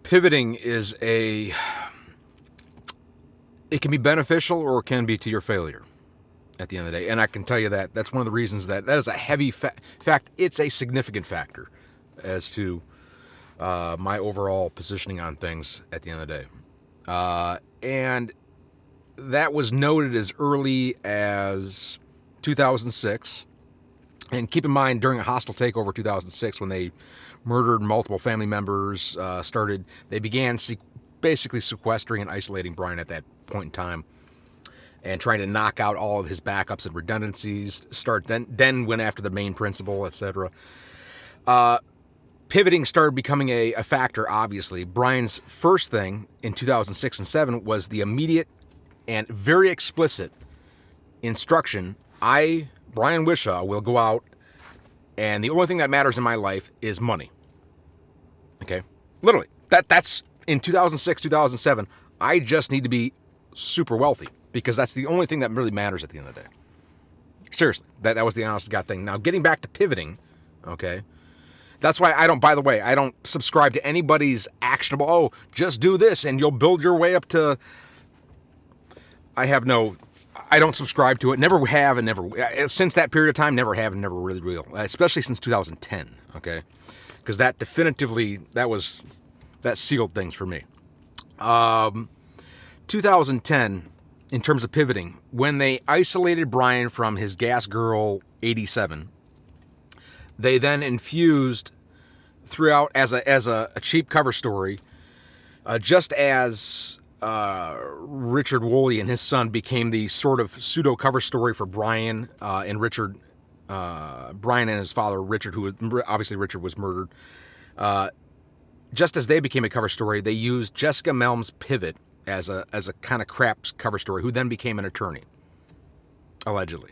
pivoting it can be beneficial or it can be to your failure at the end of the day. And I can tell you that that's one of the reasons that is a heavy fact. It's a significant factor as to my overall positioning on things at the end of the day. And that was noted as early as 2006. And keep in mind, during a hostile takeover 2006, when they murdered multiple family members, they began basically sequestering and isolating Bryan at that point in time, and trying to knock out all of his backups and redundancies. Then went after the main principal, etc. Pivoting started becoming a factor. Obviously, Bryan's first thing in 2006 and 2007 was the immediate and very explicit instruction: Brian Wishaw, will go out, and the only thing that matters in my life is money. Okay? Literally. That's in 2006, 2007. I just need to be super wealthy, because that's the only thing that really matters at the end of the day. Seriously. That was the honest to God thing. Now, getting back to pivoting, okay? That's why I don't subscribe to anybody's actionable, just do this and you'll build your way up to... I don't subscribe to it. Never have and never... Since that period of time, never have and never really will. Especially since 2010, okay? Because that definitively, that sealed things for me. 2010, in terms of pivoting, when they isolated Bryan from his Gas Girl 87, they then infused throughout as a cheap cover story, just as Richard Woolley and his son became the sort of pseudo cover story for Bryan and Richard. Bryan and his father Richard, Richard was murdered. Just as they became a cover story, they used Jessica Melm's pivot as a kind of crap cover story, who then became an attorney, allegedly.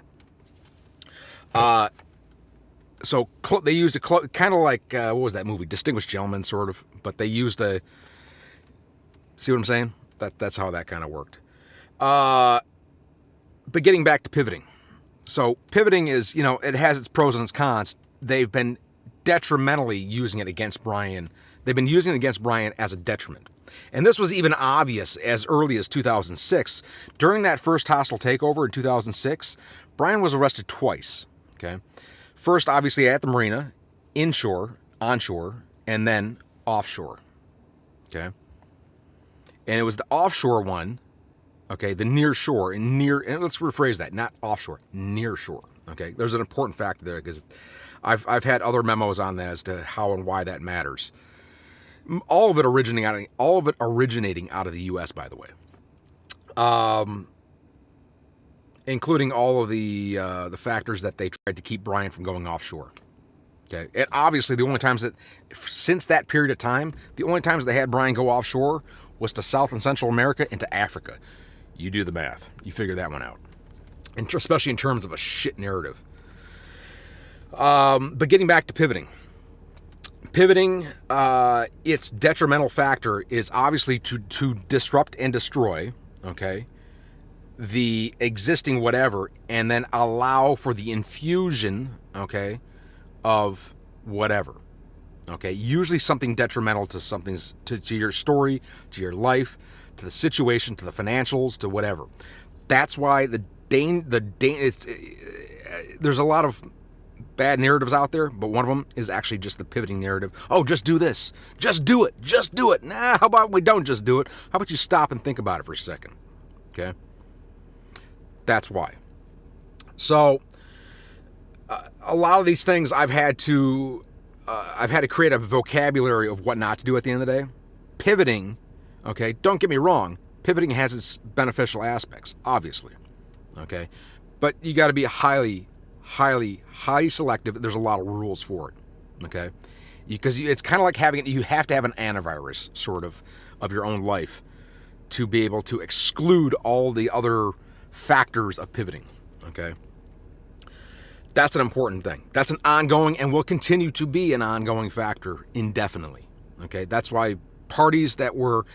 So they used kind of like, what was that movie? Distinguished Gentleman, sort of. But they used see what I'm saying? That's how that kind of worked. But getting back to pivoting. So pivoting is, it has its pros and its cons. They've been detrimentally using it against Bryan. They've been using it against Bryan as a detriment. And this was even obvious as early as 2006. During that first hostile takeover in 2006, Bryan was arrested twice. Okay. First, obviously, at the marina, inshore, onshore, and then offshore. Okay. And it was the offshore one, okay, the near shore, and let's rephrase that, not offshore, near shore. Okay. There's an important factor there, because I've had other memos on that as to how and why that matters. All of it originating out of the U.S., by the way. Including all of the factors that they tried to keep Bryan from going offshore. Okay, and obviously since that period of time, the only times they had Bryan go offshore was to South and Central America and to Africa. You do the math, you figure that one out, and especially in terms of a shit narrative. But getting back to pivoting, its detrimental factor is obviously to disrupt and destroy. Okay. The existing whatever, and then allow for the infusion, okay, of whatever, okay, usually something detrimental to something's to your story, to your life, to the situation, to the financials, to whatever. That's why there's a lot of bad narratives out there, but one of them is actually just the pivoting narrative. Oh, just do this, just do it. Nah, how about we don't just do it? How about you stop and think about it for a second? Okay. That's why. So, a lot of these things I've had to create a vocabulary of what not to do at the end of the day. Pivoting, okay, don't get me wrong, pivoting has its beneficial aspects, obviously, okay, but you got to be highly selective. There's a lot of rules for it, okay, because it's kind of like you have to have an antivirus, sort of your own life to be able to exclude all the other factors of pivoting, okay? That's an important thing. That's an ongoing and will continue to be an ongoing factor indefinitely, okay? That's why parties that were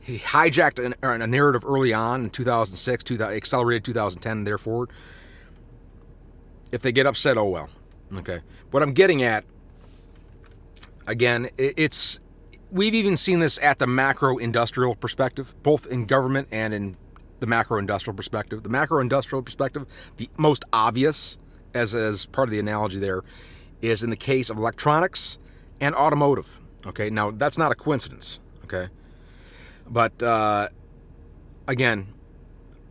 hijacked a narrative early on in 2006, accelerated 2010, therefore, if they get upset, oh well, okay? What I'm getting at, again, it's we've even seen this at the macro industrial perspective, both in government and in the macro industrial perspective. The macro industrial perspective, the most obvious, as part of the analogy there, is in the case of electronics and automotive. Okay, now that's not a coincidence. Okay, but again,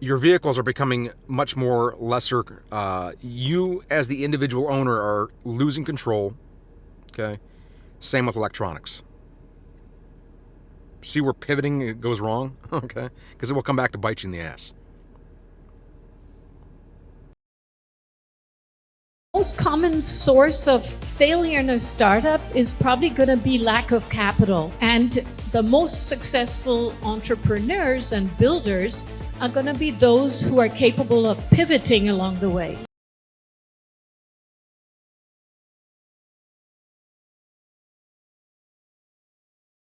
your vehicles are becoming much more lesser. You, as the individual owner, are losing control. Okay, same with electronics. See where pivoting goes wrong? Okay, because it will come back to bite you in the ass. Most common source of failure in a startup is probably going to be lack of capital. And the most successful entrepreneurs and builders are going to be those who are capable of pivoting along the way.